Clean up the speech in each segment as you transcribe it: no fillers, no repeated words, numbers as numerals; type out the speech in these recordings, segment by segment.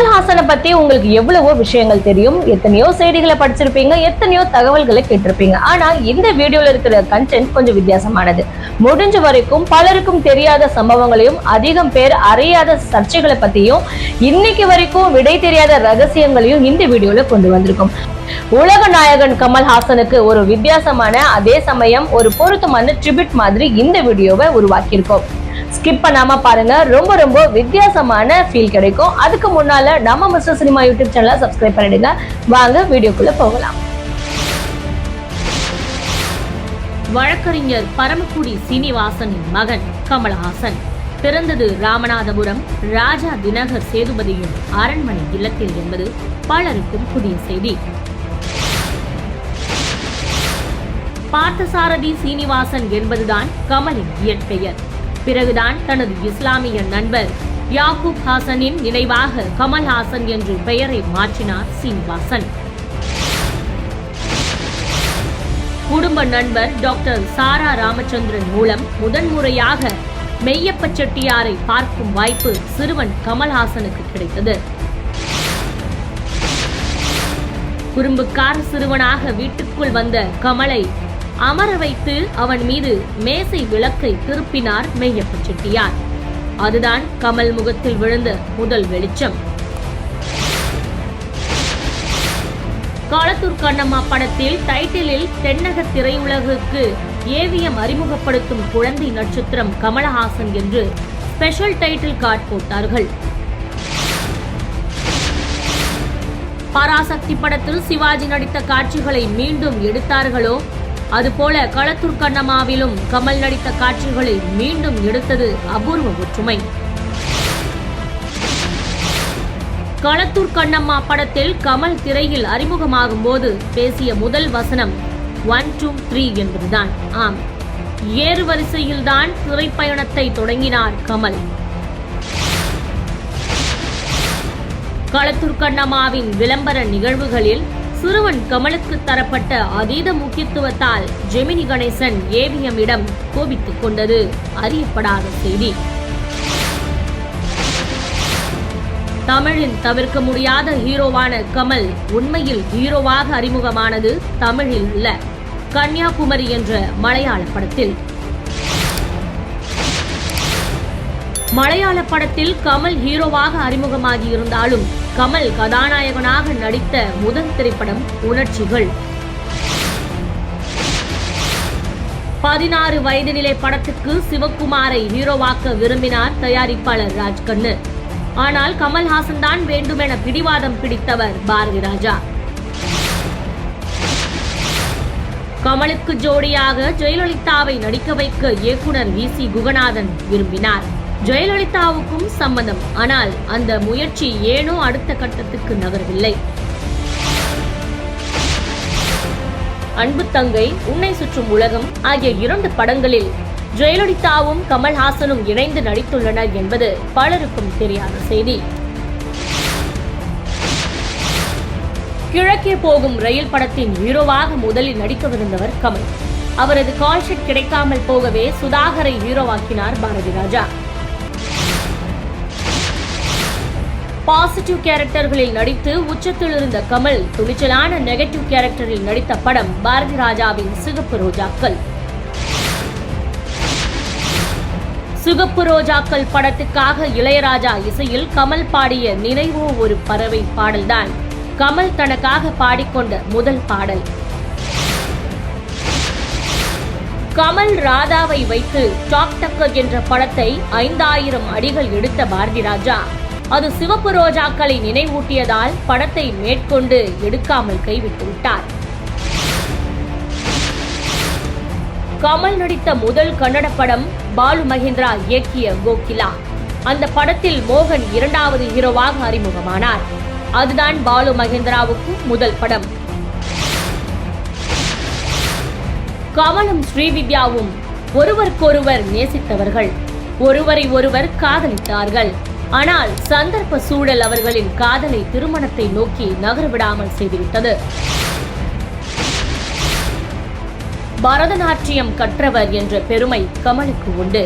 கமல்ஹாசனை பத்தி உங்களுக்கு எவ்வளவோ விஷயங்கள் தெரியும், எத்தனையோ செய்திகளை படிச்சிருப்பீங்க, எத்தனையோ தகவல்களை கேட்டிருப்பீங்க. ஆனா இந்த வீடியோல இருக்கிற கண்டென்ட் கொஞ்சம் வித்தியாசமானது. முடிஞ்ச வரைக்கும் பலருக்கும் தெரியாத சம்பவங்களையும், அதிகம் பேர் அறியாத சர்ச்சைகளை பத்தியும், இன்னைக்கு வரைக்கும் விடை தெரியாத ரகசியங்களையும் இந்த வீடியோல கொண்டு வந்திருக்கோம். உலக நாயகன் கமல்ஹாசனுக்கு ஒரு வித்தியாசமான, அதே சமயம் ஒரு பொருத்தமான ட்ரிபியூட் மாதிரி இந்த வீடியோவை உருவாக்கியிருக்கோம். ஸ்கிப் பண்ணாம பாருங்க, ரொம்ப ரொம்ப வித்தியாசமான ஃபீல் கிடைக்கும். அதுக்கு முன்னால நம்ம மிஸ்டர் சினிமா யூடியூப் சேனலை சப்ஸ்கிரைப் பண்ணிடுங்க. வாங்க வீடியோக்குள்ள போகலாம். வழக்கறிஞர் பரமக்குடி சீனிவாசனின் மகன் கமல்ஹாசன் பிறந்தது ராமநாதபுரம் ராஜா தினகர் சேதுபதியின் அரண்மனை இல்லத்தில் என்பது பலருக்கும் புதிய செய்தி. பார்த்தசாரதி சீனிவாசன் என்பதுதான் கமலின் இயற்பெயர். பிறகுதான் தனது இஸ்லாமிய நண்பர் யாக்கூப் ஹாசனின் நினைவாக கமல்ஹாசன் என்று பெயரை மாற்றினார் சீனிவாசன். குடும்ப நண்பர் டாக்டர் சாரா ராமச்சந்திரன் மூலம் முதன்முறையாக மெய்யப்ப செட்டியாரை பார்க்கும் வாய்ப்பு சிறுவன் கமல்ஹாசனுக்கு கிடைத்தது. குறும்புக்கார சிறுவனாக வீட்டுக்குள் வந்த கமலை அமர வைத்து அவன் மீது மேசை விளக்கை திருப்பினார் மெய்யப்ப செட்டியார். அதுதான் கமல் முகத்தில் விழுந்த முதல் வெளிச்சம். காலத்தூர் கண்ணம்மா படத்தில் டைட்டிலில் தென்னக திரையுலகுக்கு ஏவிஎம் அறிமுகப்படுத்தும் குழந்தை நட்சத்திரம் கமல்ஹாசன் என்று ஸ்பெஷல் டைட்டில் கார்டு போட்டார்கள். பராசக்தி படத்தில் சிவாஜி நடித்த காட்சிகளை மீண்டும் எடுத்தார்களோ அதுபோல களத்தூர் கண்ணம்மாவிலும் கமல் நடித்த காட்சிகளை மீண்டும் எடுத்தது அபூர்வ ஒற்றுமை. களத்தூர் கண்ணம்மா படத்தில் கமல் திரையில் அறிமுகமாகும் போது பேசிய முதல் வசனம் 1 2 3 என்பதுதான். ஆம், ஏறு வரிசையில்தான் திரைப்பயணத்தை தொடங்கினார் கமல். களத்தூர் கண்ணம்மாவின் விளம்பர நிகழ்வுகளில் சிறுவன் கமலுக்கு தரப்பட்ட அதீத முக்கியத்துவத்தால் ஜெமினி கணேசன் ஏவிஎம்மிடம் கோபித்துக் கொண்டது அறியப்படாத செய்தி. தமிழின் தவிர்க்க முடியாத ஹீரோவான கமல் உண்மையில் ஹீரோவாக அறிமுகமானது தமிழில் உள்ள கன்னியாகுமரி என்ற மலையாள படத்தில். மலையாள படத்தில் கமல் ஹீரோவாக அறிமுகமாகி இருந்தாலும் கமல் கதாநாயகனாக நடித்த முதல் திரைப்படம் உணர்ச்சிகள். 16 வயது நிலை படத்துக்கு சிவகுமாரை ஹீரோவாக்க விரும்பினார் தயாரிப்பாளர் ராஜ்கண்ணு. ஆனால் கமல்ஹாசன் தான் வேண்டுமென பிடிவாதம் பிடித்தவர் பாரதி ராஜா. கமலுக்கு ஜோடியாக ஜெயலலிதாவை நடிக்க வைக்க இயக்குனர் வி.சி. குகநாதன் விரும்பினார். ஜெயலலிதாவுக்கும் சம்மதம். ஆனால் அந்த முயற்சி ஏனோ அடுத்த கட்டத்துக்கு நகரவில்லை. அன்பு தங்கை, உன்னை சுற்றும் உலகம் ஆகிய 2 படங்களில் ஜெயலலிதாவும் கமல்ஹாசனும் இணைந்து நடித்துள்ளனர் என்பது பலருக்கும் தெரியாத செய்தி. கிழக்கே போகும் ரயில் படத்தின் ஹீரோவாக முதலில் நடிக்கவிருந்தவர் கமல். அவரது கால்ஷீட் கிடைக்காமல் போகவே சுதாகரை ஹீரோவாக்கினார் பாரதி ராஜா. பாசிட்டிவ் கேரக்டர்களில் நடித்து உச்சத்தில் இருந்த கமல் துணிச்சலான நெகட்டிவ் கேரக்டரில் நடித்த படம் பாரதி ராஜாவின் சிகப்பு ரோஜாக்கள். சிகப்பு ரோஜாக்கள் படத்துக்காக இளையராஜா இசையில் கமல் பாடிய நினைவோ ஒரு பறவை பாடல்தான் கமல் தனக்காக பாடிக்கொண்ட முதல் பாடல். கமல் ராதாவை வைத்து டாக் டக்கர் என்ற படத்தை 5000 அடிகள் எடுத்த பாரதி ராஜா அது சிவப்பு ரோஜாக்களை நினைவூட்டியதால் படத்தை மேற்கொண்டு எடுக்காமல் கைவிட்டு விட்டார். கமல் நடித்த முதல் கன்னட படம் பாலு மகேந்திரா இயக்கிய கோகிலா. அந்த படத்தில் மோகன் 2வது ஹீரோவாக அறிமுகமானார். அதுதான் பாலு மகேந்திராவுக்கு முதல் படம். கமலும் ஸ்ரீவித்யாவும் ஒருவருக்கொருவர் நேசித்தவர்கள், ஒருவரை ஒருவர் காதலித்தார்கள். ஆனால் சந்தர்ப்ப சூழல் அவர்களின் காதலை திருமணத்தை நோக்கி நகர்விடாமல் செய்துவிட்டது. பரதநாட்டியம் கற்றவர் என்ற பெருமை கமலுக்கு உண்டு.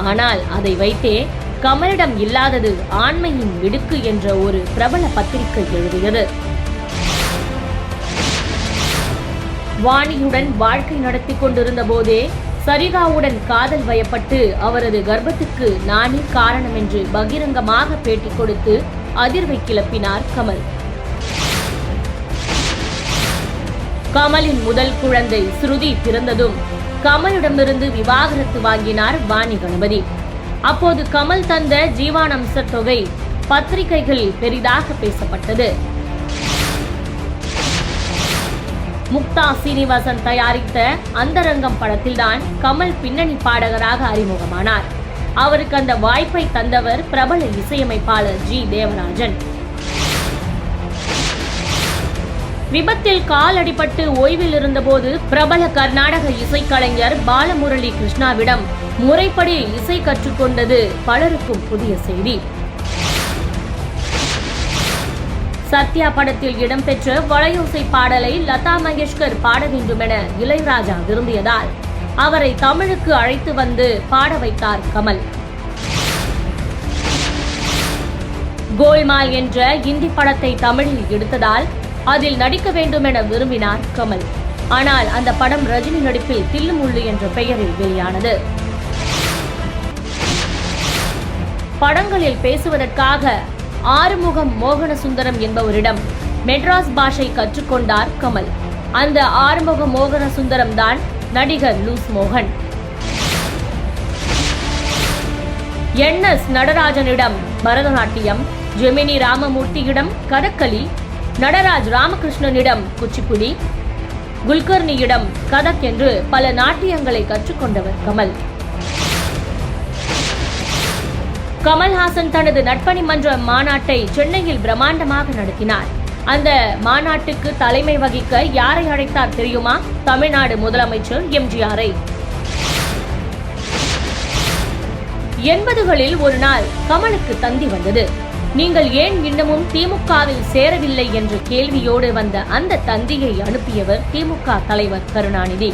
ஆனால் அதை வைத்தே கமலிடம் இல்லாதது ஆண்மையின் மிடுக்கு என்ற ஒரு பிரபல பத்திரிகை எழுதியது. வாணியுடன் வாழ்க்கை நடத்தி கொண்டிருந்த போதே சரிகாவுடன் காதல் வயப்பட்டு அவரது கர்ப்பத்துக்கு நானே காரணம் என்று பகிரங்கமாக பேட்டி கொடுத்து அதிர்வை கிளப்பினார் கமல். கமலின் முதல் குழந்தை ஸ்ருதி பிறந்ததும் கமலிடமிருந்து விவாகரத்து வாங்கினார் வாணி கணபதி. அப்போது கமல் தந்த ஜீவானம்ச தொகை பத்திரிகைகளில் பெரிதாக பேசப்பட்டது. முக்தா சீனிவாசன் தயாரித்த அந்தரங்கம் படத்தில்தான் கமல் பின்னணி பாடகராக அறிமுகமானார். அவருக்கு அந்த வாய்ப்பை தந்தவர் பிரபல இசையமைப்பாளர் ஜி தேவராஜன். விபத்தில் கால் அடிபட்டு ஓய்வில் இருந்தபோது பிரபல கர்நாடக இசைக்கலைஞர் பாலமுரளி கிருஷ்ணாவிடம் முறைப்படி இசை கற்றுக்கொண்டது பலருக்கும் புதிய செய்தி. சத்யா படத்தில் இடம்பெற்ற வளையோசை பாடலை லதா மங்கேஷ்கர் பாட வேண்டும் என இளையராஜா விரும்பியதால் அவரை தமிழுக்கு அழைத்து வந்து பாட வைத்தார் கமல். கோல்மால் என்ற இந்தி படத்தை தமிழில் எடுத்ததால் அதில் நடிக்க வேண்டும் என விரும்பினார் கமல். ஆனால் அந்த படம் ரஜினி நடிப்பில் தில்லுமுள்ளு என்ற பெயரில் வெளியானது. படங்களில் பேசுவதற்காக ஆறுமுகம் மோகன சுந்தரம் என்பவரிடம் மெட்ராஸ் பாஷை கற்றுக்கொண்டார் கமல். அந்த ஆறுமுக மோகன சுந்தரம் தான் நடிகர் லூஸ் மோகன். என்.எஸ். நடராஜனிடம் பரதநாட்டியம், ஜெமினி ராமமூர்த்தியிடம் கதகளி, நடராஜ் ராமகிருஷ்ணனிடம் குச்சிப்புடி, குல்கர்னியிடம் கதக் என்று பல நாட்டியங்களை கற்றுக்கொண்டவர் கமல். கமல்ஹாசன் தனது நட்பணி மன்ற மாநாட்டை சென்னையில் பிரம்மாண்டமாக நடத்தினார். அந்த மாநாட்டுக்கு தலைமை வகிக்க யாரை அழைத்தார் தெரியுமா? தமிழ்நாடு முதலமைச்சர் எம்ஜிஆரை. 80களில் ஒரு நாள் கமலுக்கு தந்தி வந்தது. நீங்கள் ஏன் இன்னமும் திமுகவில் சேரவில்லை என்ற கேள்வியோடு வந்த அந்த தந்தியை அனுப்பியவர் திமுக தலைவர் கருணாநிதி.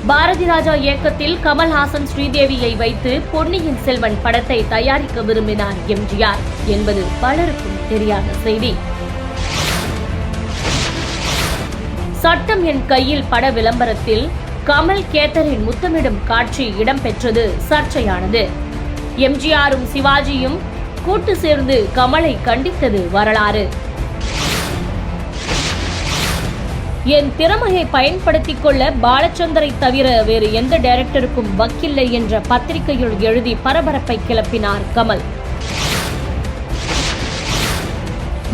பாரதி ராஜா இயக்கத்தில் கமல்ஹாசன் ஸ்ரீதேவியை வைத்து பொன்னியின் செல்வன் படத்தை தயாரிக்க விரும்பினார் எம்ஜிஆர் என்பது பலருக்கும் தெரியாத செய்தி. சட்டம் என் கையில் பட விளம்பரத்தில் கமல் கேத்தரின் முத்தமிடும் காட்சி இடம்பெற்றது சர்ச்சையானது. எம்ஜிஆரும் சிவாஜியும் கூட்டு சேர்ந்து கமலை கண்டித்தது வரலாறு. என் திறமையை பயன்படுத்திக் கொள்ள பாலச்சந்தரை தவிர வேறு எந்த டைரக்டருக்கும் வக்கில்லை என்ற பத்திரிகையில் எழுதி பரபரப்பை கிளப்பினார் கமல்.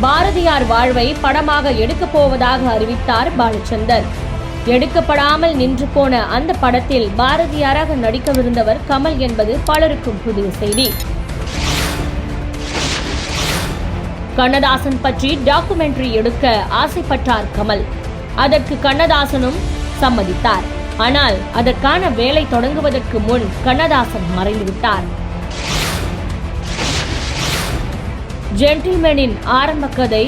பாரதியார் வாழ்வை படமாக எடுக்கப் போவதாக அறிவித்தார் பாலச்சந்தர். எடுக்கப்படாமல் நின்று போன அந்த படத்தில் பாரதியாராக நடிக்கவிருந்தவர் கமல் என்பது பலருக்கும் புதிய செய்தி. கண்ணதாசன் பற்றி டாக்குமெண்ட்ரி எடுக்க ஆசைப்பட்டார் கமல். அதற்கு கண்ணதாசனும் சம்மதித்தார். ஆனால் அதற்கான வேலை தொடங்குவதற்கு முன் கண்ணதாசன் மறைந்துவிட்டார். ஜென்டில்மேனின் ஆரம்ப கதை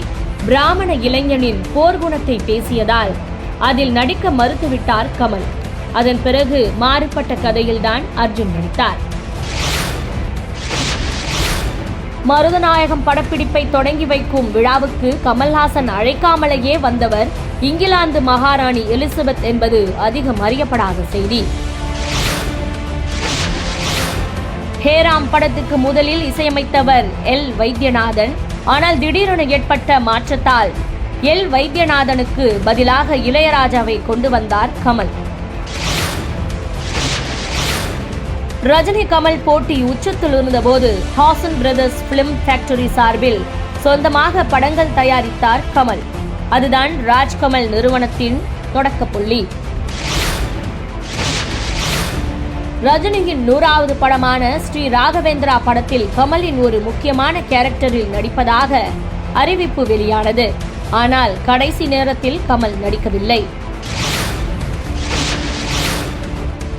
பிராமண இளைஞனின் போர்க்குணத்தை பேசியதால் அதில் நடிக்க மறுத்துவிட்டார் கமல். அதன் பிறகு மாறுபட்ட கதையில்தான் அர்ஜுன் நடித்தார். மருதநாயகம் படப்பிடிப்பை தொடங்கி வைக்கும் விழாவுக்கு கமல்ஹாசன் அழைக்காமலேயே வந்தவர் இங்கிலாந்து மகாராணி எலிசபெத் என்பது அதிகம் அறியப்படாத செய்தி. ஹேராம் படத்துக்கு முதலில் இசையமைத்தவர் எல் வைத்தியநாதன். ஆனால் திடீரென ஏற்பட்ட மாற்றத்தால் எல் வைத்தியநாதனுக்கு பதிலாக இளையராஜாவை கொண்டு வந்தார் கமல். ரஜினி கமல் போட்டி உச்சத்தில் இருந்தபோது ஹாசன் பிரதர்ஸ் பிலிம் ஃபேக்டரி சார்பில் சொந்தமாக படங்கள் தயாரித்தார் கமல். அதுதான் ராஜ்கமல் நிறுவனத்தின் தொடக்க புள்ளி. ரஜினியின் 100வது படமான ஸ்ரீ ராகவேந்திரா படத்தில் கமலின் ஒரு முக்கியமான கேரக்டரில் நடிப்பதாக அறிவிப்பு வெளியானது. ஆனால் கடைசி நேரத்தில் கமல் நடிக்கவில்லை.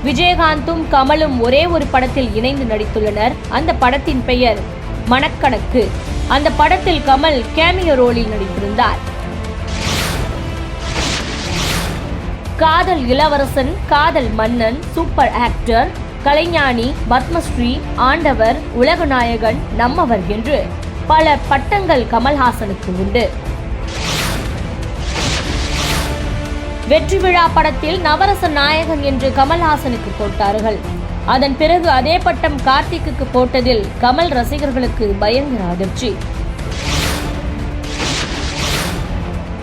விஜயகாந்தும் கமலும் ஒரே ஒரு படத்தில் இணைந்து நடித்துள்ளனர். அந்த படத்தின் பெயர் மனக்கணக்கு. அந்த படத்தில் கமல் கேமியோ ரோலில் நடித்திருந்தார். காதல் இளவரசன், காதல் மன்னன், சூப்பர் ஆக்டர், கலைஞானி, பத்மஸ்ரீ, ஆண்டவர், உலகநாயகன், நம்மவர் என்று பல பட்டங்கள் கமல்ஹாசனுக்கு உண்டு. வெற்றி விழா படத்தில் நவரச நாயகன் என்று கமல்ஹாசனுக்கு போட்டார்கள். அதன் பிறகு அதே பட்டம் கார்த்திக்கு போட்டதில் கமல் ரசிகர்களுக்கு பயங்கர அதிர்ச்சி.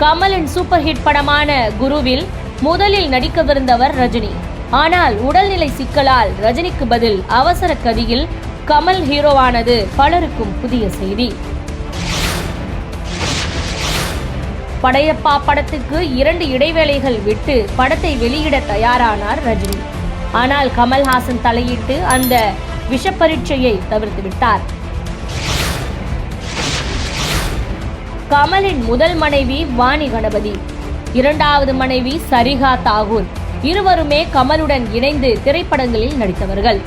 கமலின் சூப்பர் ஹிட் படமான குருவில் முதலில் நடிக்கவிருந்தவர் ரஜினி. ஆனால் உடல்நிலை சிக்கலால் ரஜினிக்கு பதில் அவசர கதியில் கமல் ஹீரோவானது பலருக்கும் புதிய செய்தி. படையப்பா படத்துக்கு 2 இடைவேளைகள் விட்டு படத்தை வெளியிட தயாரானார் ரஜினி. ஆனால் கமல்ஹாசன் தலையிட்டு அந்த விஷப்பரீட்சையை தவிர்த்து விட்டார். கமலின் முதல் மனைவி வாணி கணபதி, 2வது மனைவி சரிகா தாகூர், இருவருமே கமலுடன் இணைந்து திரைப்படங்களில் நடித்தவர்கள்.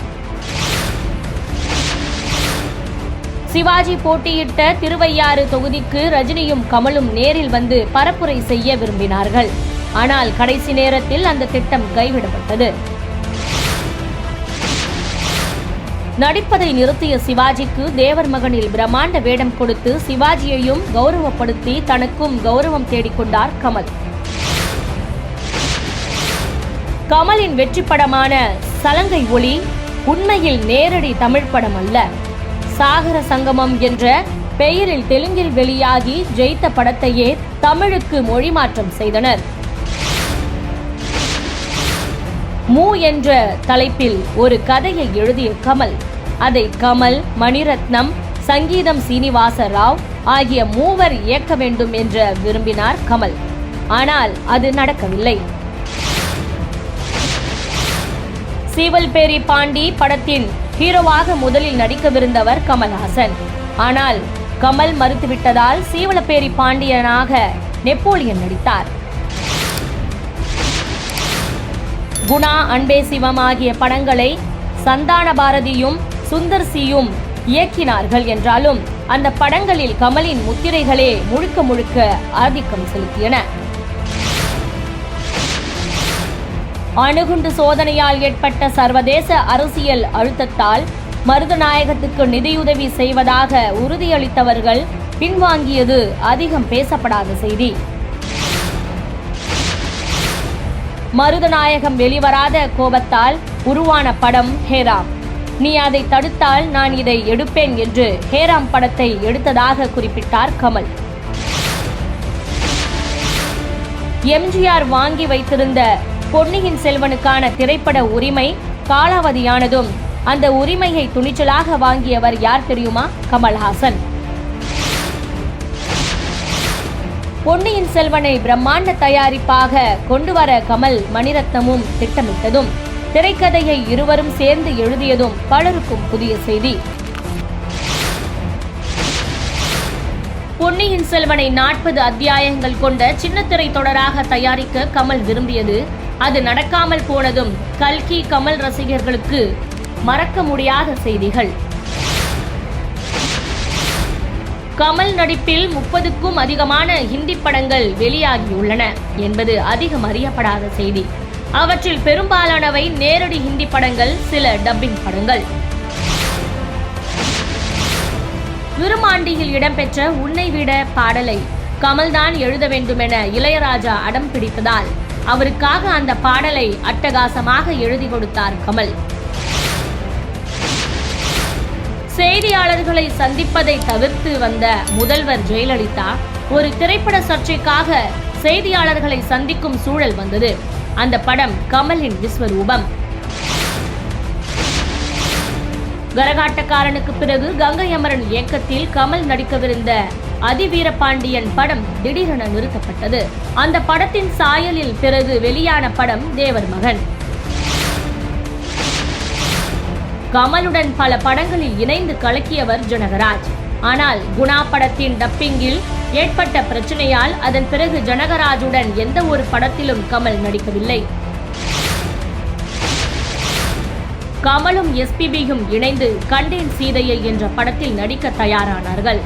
சிவாஜி போட்டியிட்ட திருவையாறு தொகுதிக்கு ரஜினியும் கமலும் நேரில் வந்து பரப்புரை செய்ய விரும்பினார்கள். ஆனால் கடைசி நேரத்தில் அந்த திட்டம் கைவிடப்பட்டது. நடிப்பதை நிறுத்திய சிவாஜிக்கு தேவர் மகனில் பிரம்மாண்ட வேடம் கொடுத்து சிவாஜியையும் கௌரவப்படுத்தி தனக்கும் கௌரவம் தேடிக்கொண்டார் கமல். கமலின் வெற்றி படமான சலங்கை ஒளி உண்மையில் நேரடி தமிழ் படம் அல்ல. சாகர சங்கமம் என்ற பெயரில் தெலுங்கில் வெளியாகி ஜெயித்த படத்தையே தமிழுக்கு மொழி மாற்றம் செய்தனர். மூ என்ற தலைப்பில் ஒரு கதையை எழுதிய கமல் அதை கமல், மணிரத்னம், சங்கீதம் சீனிவாச ராவ் ஆகிய மூவர் இயக்க வேண்டும் என்று விரும்பினார் கமல். ஆனால் அது நடக்கவில்லை. சீவல்பேரி பாண்டி படத்தின் ஹீரோவாக முதலில் நடிக்கவிருந்தவர் கமல்ஹாசன். ஆனால் கமல் மறுத்துவிட்டதால் சீவலப்பேரி பாண்டியனாக நெப்போலியன் நடித்தார். குணா, அன்பே சிவம் ஆகிய படங்களை சந்தான பாரதியும் சுந்தர் சியும் இயக்கினார்கள் என்றாலும் அந்த படங்களில் கமலின் முத்திரைகளே முழுக்க முழுக்க ஆதிக்கம் செலுத்தியன. அணுகுண்டு சோதனையால் ஏற்பட்ட சர்வதேச அரசியல் அழுத்தத்தால் மருதநாயகத்துக்கு நிதியுதவி செய்வதாக உறுதியளித்தவர்கள் பின்வாங்கியது அதிகம் பேசப்படாத செய்தி. மருதநாயகம் வெளிவராத கோபத்தால் உருவான படம் ஹேராம். நீ அதை தடுத்தால் நான் இதை எடுப்பேன் என்று ஹேராம் படத்தை எடுத்ததாக குறிப்பிட்டார் கமல். எம்ஜிஆர் வாங்கி வைத்திருந்த பொன்னியின் செல்வனுக்கான திரைப்பட உரிமை காலாவதியானதும் அந்த உரிமையை துணிச்சலாக வாங்கியவர் யார் தெரியுமா? கமல்ஹாசன். பொன்னியின் செல்வனை பிரம்மாண்ட தயாரிப்பாக கொண்டு வர கமல், மணிரத்னமும் திட்டமிட்டதும் திரைக்கதையை இருவரும் சேர்ந்து எழுதியதும் பலருக்கும் புதிய செய்தி. பொன்னியின் செல்வனை 40 அத்தியாயங்கள் கொண்ட சின்னத்திரை தொடராக தயாரிக்க கமல் விரும்பியது. அது நடக்காமல் போனதும் கல்கி, கமல் ரசிகர்களுக்கு மறக்க முடியாத செய்திகள். கமல் நடிப்பில் 30க்கும் அதிகமான ஹிந்தி படங்கள் வெளியாகியுள்ளன என்பது அதிகம் அறியப்படாத செய்தி. அவற்றில் பெரும்பாலானவை நேரடி ஹிந்தி படங்கள், சில டப்பிங் படங்கள். விருமாண்டியில் இடம்பெற்ற உன்னை விட பாடலை கமல்தான் எழுத வேண்டுமென இளையராஜா அடம் பிடித்ததால் அவருக்காக அந்த பாடலை அட்டகாசமாக எழுதி கொடுத்தார் கமல். செய்தியாளர்களை சந்திப்பதை தவிர்த்து வந்த முதல்வர் ஜெயலலிதா ஒரு திரைப்பட சர்ச்சைக்காக செய்தியாளர்களை சந்திக்கும் சூழல் வந்தது. அந்த படம் கமலின் விஸ்வரூபம். கரகாட்டக்காரனுக்கு பிறகு கங்கை அமரன் இயக்கத்தில் கமல் நடிக்கவிருந்த அதிவீரபாண்டியன் படம் திடீரென நிறுத்தப்பட்டது. அந்த படத்தின் சாயலில் பிறகு வெளியான படம் தேவர் மகன். கமலுடன் பல படங்களில் இணைந்து கலக்கியவர் ஜனகராஜ். ஆனால் குணா படத்தின் டப்பிங்கில் ஏற்பட்ட பிரச்சனையால் அதன் பிறகு ஜனகராஜுடன் எந்த ஒரு படத்திலும் கமல் நடிக்கவில்லை. கமலும் எஸ்பிபியும் இணைந்து கண்டேன் சீதையை என்ற படத்தில் நடிக்க தயாரானார்கள்.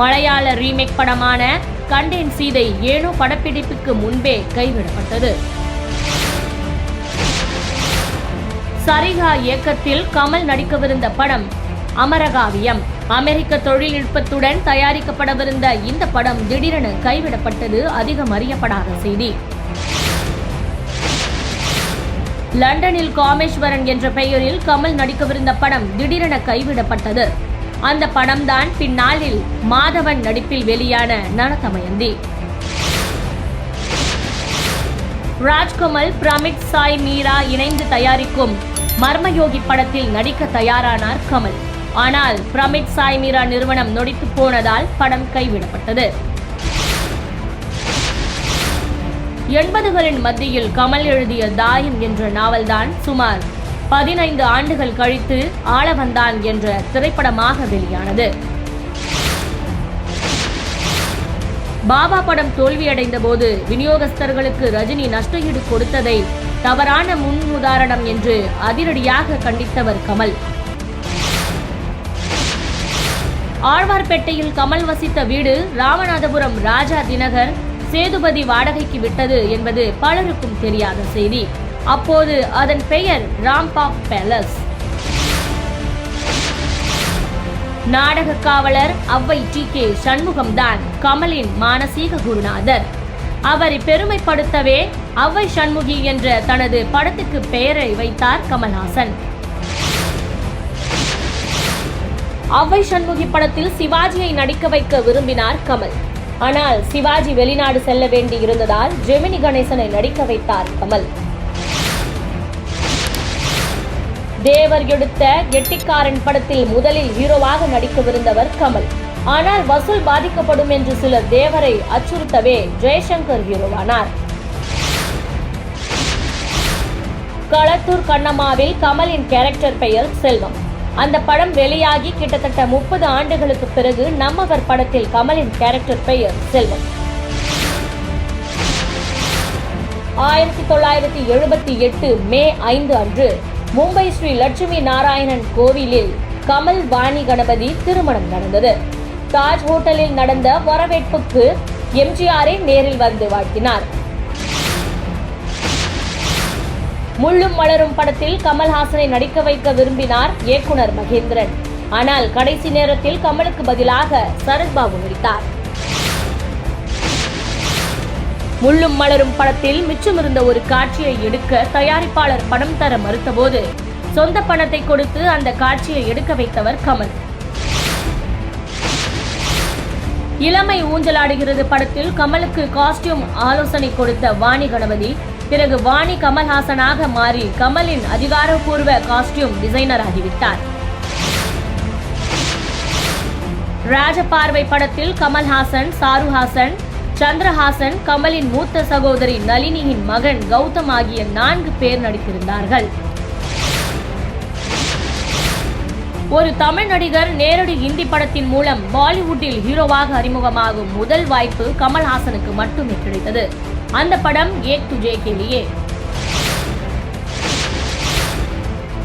மலையாள ரீமேக் படமான கண்டேன் சீதை ஏனோ படப்பிடிப்புக்கு முன்பே கைவிடப்பட்டது. சரிகா இயக்கத்தில் கமல் நடிக்கவிருந்த படம் அமரகாவியம். அமெரிக்க தொழில்நுட்பத்துடன் தயாரிக்கப்படவிருந்த இந்த படம் திடீரென கைவிடப்பட்டது அதிகம் அறியப்படாத செய்தி. லண்டனில் காமேஸ்வரன் என்ற பெயரில் கமல் நடிக்கவிருந்த படம் திடீரென கைவிடப்பட்டது. அந்த படம்தான் பின்னாளில் மாதவன் நடிப்பில் வெளியான நனதமயந்தி. ராஜ்கமல், பிரமிட், சாய் மீரா இணைந்து தயாரிக்கும் மர்மயோகி படத்தில் நடிக்க தயாரானார் கமல். ஆனால் பிரமிட், சாய் மீரா நிறுவனம் நொடித்து போனதால் படம் கைவிடப்பட்டது. 80களின் மத்தியில் கமல் எழுதிய தாயம் என்ற நாவல்தான் சுமார் 15 ஆண்டுகள் கழித்து ஆளவந்தான் என்ற திரைப்படமாக வெளியானது. பாபா படம் தோல்வியடைந்த போது விநியோகஸ்தர்களுக்கு ரஜினி நஷ்டஈடு கொடுத்ததை தவறான முன்னுதாரணம் என்று அதிரடியாக கண்டித்தவர் கமல். ஆழ்வார்பேட்டையில் கமல் வசித்த வீடு ராமநாதபுரம் ராஜா தினகர் சேதுபதி வாடகைக்கு விட்டது என்பது பலருக்கும் தெரியாத செய்தி. அப்போது அதன் பெயர் ராம்பாப் பேலஸ். நாடக காவலர் அவ்வை டி.கே. சண்முகம்தான் கமலின் மானசீக குருநாதர். அவரை பெருமைப்படுத்தவே அவ்வை சண்முகி என்ற தனது படத்துக்கு பெயரை வைத்தார் கமல்ஹாசன். அவ்வை சண்முகி படத்தில் சிவாஜியை நடிக்க வைக்க விரும்பினார் கமல். ஆனால் சிவாஜி வெளிநாடு செல்ல வேண்டி இருந்ததால் ஜெமினி கணேசனை நடிக்க வைத்தார் கமல். தேவர் எடுத்த கெட்டிக்காரன் படத்தில் முதலில் ஹீரோவாக நடிக்கவிருந்தவர் கமல். ஆனால் வசூல் பாதிக்கப்படும் என்று சிலர் தேவரை அச்சுறுத்தவே ஜெய்சங்கர் ஹீரோவானார். களத்தூர் கண்ணம்மாவில் கமலின் கேரக்டர் பெயர் செல்வம். அந்த படம் வெளியாகி கிட்டத்தட்ட 30 ஆண்டுகளுக்கு பிறகு நம்மவர் படத்தில் கமலின் கேரக்டர் பெயர் செல்வம். 1978 மே 5 அன்று மும்பை ஸ்ரீ லட்சுமி நாராயணன் கோவிலில் கமல், வாணி கணபதி திருமணம் நடந்தது. தாஜ் ஹோட்டலில் நடந்த வரவேற்புக்கு எம்ஜிஆரை நேரில் வந்து வாழ்த்தினார். முள்ளும் மலரும் படத்தில் கமல்ஹாசனை நடிக்க வைக்க விரும்பினார் இயக்குனர் மகேந்திரன். ஆனால் கடைசி நேரத்தில் கமலுக்கு பதிலாக சரத்பாபு நடித்தார். முள்ளும் மலரும் படத்தில் மிச்சமிருந்த ஒரு காட்சியை எடுக்க தயாரிப்பாளர் பணம் தர மறுத்தபோது சொந்த பணத்தை கொடுத்து அந்த காட்சியை எடுக்க வைத்தவர் கமல். இளமை ஊஞ்சலாடுகிறது படத்தில் கமலுக்கு காஸ்டியூம் ஆலோசனை கொடுத்த வாணி கணபதி பிறகு வாணி கமல்ஹாசனாக மாறி கமலின் அதிகாரப்பூர்வ காஸ்டியூம் டிசைனர் ஆகிவிட்டார். ராஜபார்வை படத்தில் கமல்ஹாசன், சாருஹாசன், சந்திரஹாசன், கமலின் மூத்த சகோதரி நளினியின் மகன் கௌதம் ஆகிய 4 பேர் நடித்திருந்தார்கள். ஒரு தமிழ் நடிகர் நேரடி இந்தி படத்தின் மூலம் பாலிவுட்டில் ஹீரோவாக அறிமுகமாகும் முதல் வாய்ப்பு கமல்ஹாசனுக்கு மட்டுமே கிடைத்தது. அந்த படம் ஏக் துஜே கே லியே.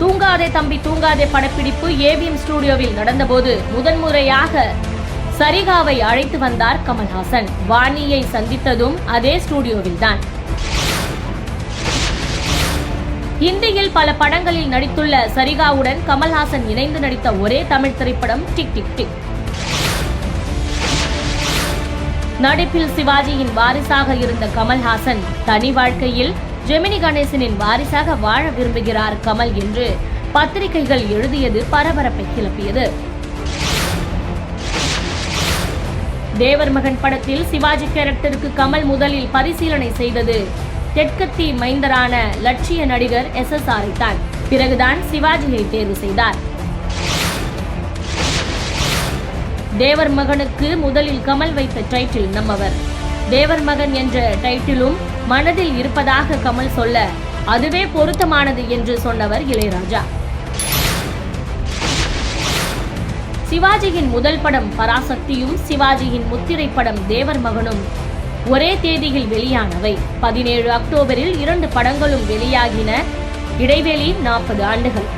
தூங்காதே தம்பி தூங்காதே படப்பிடிப்பு ஏவிஎம் ஸ்டுடியோவில் நடந்தபோது முதன்முறையாக சரிகாவை அழைத்து வந்தார் கமல்ஹாசன். வாணியை சந்தித்ததும் அதே ஸ்டுடியோவில் தான். ஹிந்தியில் பல படங்களில் நடித்துள்ள சரிகாவுடன் கமல்ஹாசன் இணைந்து நடித்த ஒரே தமிழ் திரைப்படம் டிக் டிக் டிக். நடிப்பில் சிவாஜியின் வாரிசாக இருந்த கமல்ஹாசன் தனி வாழ்க்கையில் ஜெமினி கணேசனின் வாரிசாக வாழ விரும்புகிறார் கமல் என்று பத்திரிகைகள் எழுதியது பரபரப்பை கிளப்பியது. தேவர் மகன் படத்தில் சிவாஜி கேரக்டருக்கு கமல் முதலில் பரிசீலனை செய்தது தெற்கத்தி மைந்தரான லட்சிய நடிகர் SSR தான். பிறகுதான் சிவாஜியை தேர்வு செய்தார். தேவர் மகனுக்கு முதலில் கமல் வைத்த டைட்டில் நம்மவர். தேவர் மகன் என்ற டைட்டிலும் மனதில் இருப்பதாக கமல் சொல்ல அதுவே பொருத்தமானது என்று சொன்னவர் இளையராஜா. சிவாஜியின் முதல் படம் பராசக்தியும் சிவாஜியின் முத்திரை படம் தேவர் மகனும் ஒரே தேதியில் வெளியானவை. 17 அக்டோபரில் 2 படங்களும் வெளியாகின. இடைவெளி 40 ஆண்டுகள்.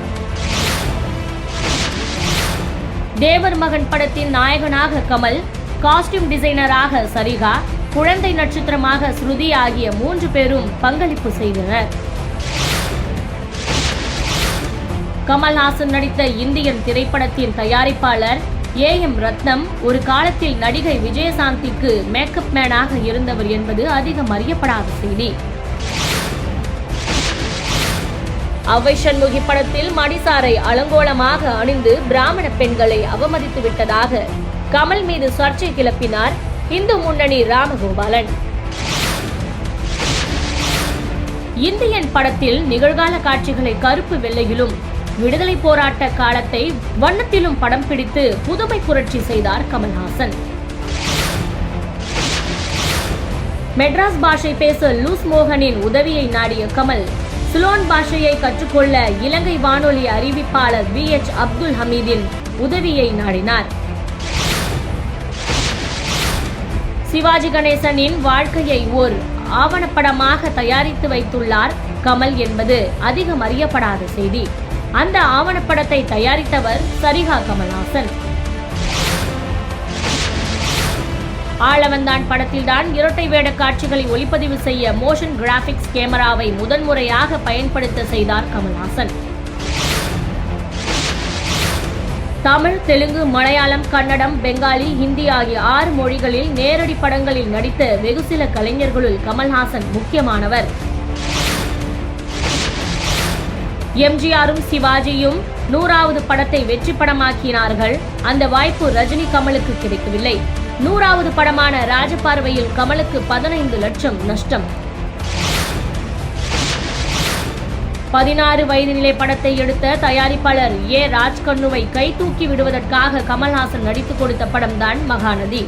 தேவர் மகன் படத்தின் நாயகனாக கமல், காஸ்டியூம் டிசைனராக சரிகா, குழந்தை நட்சத்திரமாக ஸ்ருதி ஆகிய 3 பேரும் பங்களிப்பு செய்தனர். கமல்ஹாசன் நடித்த இந்தியன் திரைப்படத்தின் தயாரிப்பாளர் AM ரத்னம் ஒரு காலத்தில் நடிகை விஜயசாந்திக்கு மேக்கப் மேனாக இருந்தவர் என்பது அதிகம் அறியப்படாத செய்தி. அவ்வை சண்முகி படத்தில் மடிசாரை அலங்கோலமாக அணிந்து பிராமண பெண்களை அவமதித்து விட்டதாக கமல் மீது சர்ச்சை கிளப்பினார் இந்து முன்னணி ராமகோபாலன். இந்தியன் படத்தில் நிகழ்கால காட்சிகளை கருப்பு வெள்ளையிலும், விடுதலை போராட்ட காலத்தை வண்ணத்திலும் படம் பிடித்து புதுமை புரட்சி செய்தார் கமல்ஹாசன். மெட்ராஸ் பாஷை பேச லூஸ் மோகனின் உதவியை நாடிய கமல் சிலோன் பாஷையை கற்றுக்கொள்ள இலங்கை வானொலி அறிவிப்பாளர் VH அப்துல் ஹமீதின் உதவியை நாடினார். சிவாஜி கணேசனின் வாழ்க்கையை ஓர் ஆவணப்படமாக தயாரித்து வைத்துள்ளார் கமல் என்பது அதிகம் அறியப்படாத செய்தி. அந்த ஆவணப்படத்தை தயாரித்தவர் சரிகா கமல்ஹாசன். ஆளவந்தான் படத்தில்தான் இரட்டை வேட காட்சிகளை ஒளிப்பதிவு செய்ய மோஷன் கிராபிக்ஸ் கேமராவை முதன்முறையாக பயன்படுத்த செய்தார் கமல்ஹாசன். தமிழ், தெலுங்கு, மலையாளம், கன்னடம், பெங்காலி, ஹிந்தி ஆகிய 6 மொழிகளில் நேரடி படங்களில் நடித்த வெகு சில கலைஞர்களுள் கமல்ஹாசன் முக்கியமானவர். எம்ஜிஆரும் சிவாஜியும் 100வது படத்தை வெற்றி படமாக்கினார்கள். அந்த வாய்ப்பு ரஜினி கமலுக்கு கிடைக்கவில்லை. 100வது படமான ராஜபார்வையில் கமலுக்கு 15 லட்சம் நஷ்டம். 16 வயது நிலை படத்தை எடுத்த தயாரிப்பாளர் A. ராஜ்கண்ணுவை கை தூக்கி விடுவதற்காக கமல்ஹாசன் நடித்துக் கொடுத்த படம்தான் மகாநதி.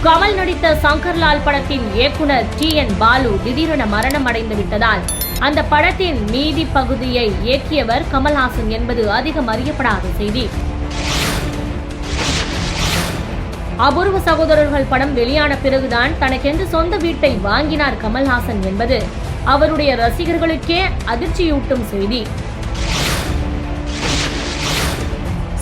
கமல் நடித்த சங்கர்லால் படத்தின் இயக்குனர் TN பாலு திடீரென மரணம் அடைந்து விட்டதால் அந்த படத்தின் மீதி பகுதியை இயக்கியவர் கமல்ஹாசன் என்பது அதிகம் அறியப்படாத செய்தி. அபூர்வ சகோதரர்கள் படம் வெளியான பிறகுதான் தனக்கென்று சொந்த வீட்டை வாங்கினார் கமல்ஹாசன் என்பது அவருடைய ரசிகர்களுக்கே அதிர்ச்சியூட்டும் செய்தி.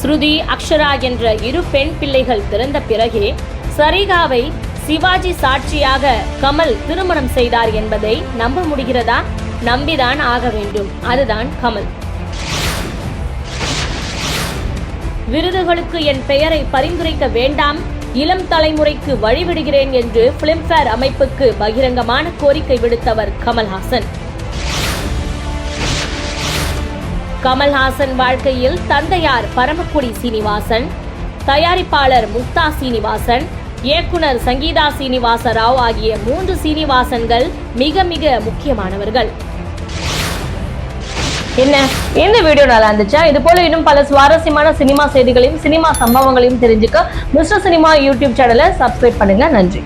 ஸ்ருதி, அக்ஷரா என்ற 2 பெண் பிள்ளைகள் பிறந்த பிறகே சரிகாவை சிவாஜி சாட்சியாக கமல் திருமணம் செய்தார் என்பதை நம்ப முடிகிறதா? நம்பிதான் ஆக வேண்டும். அதுதான் கமல். விருதுகளுக்கு என் பெயரை பரிந்துரைக்க வேண்டாம், இளம் தலைமுறைக்கு வழிவிடுகிறேன் என்று பிலிம்பேர் அமைப்புக்கு பகிரங்கமான கோரிக்கை விடுத்தவர் கமல்ஹாசன். கமல்ஹாசன் வாழ்க்கையில் தந்தையார் பரமக்குடி சீனிவாசன், தயாரிப்பாளர் முக்தா சீனிவாசன், இயக்குனர் சங்கீதா சீனிவாச ராவ் ஆகிய 3 சீனிவாசன்கள் மிக மிக முக்கியமானவர்கள். என்ன இந்த வீடியோ நல்லா இருந்துச்சா? இது போல இன்னும் பல சுவாரஸ்யமான சினிமா செய்திகளையும் சினிமா சம்பவங்களையும் தெரிஞ்சுக்க மிஸ்டர் சினிமா யூடியூப் சேனலை சப்ஸ்கிரைப் பண்ணுங்க. நன்றி.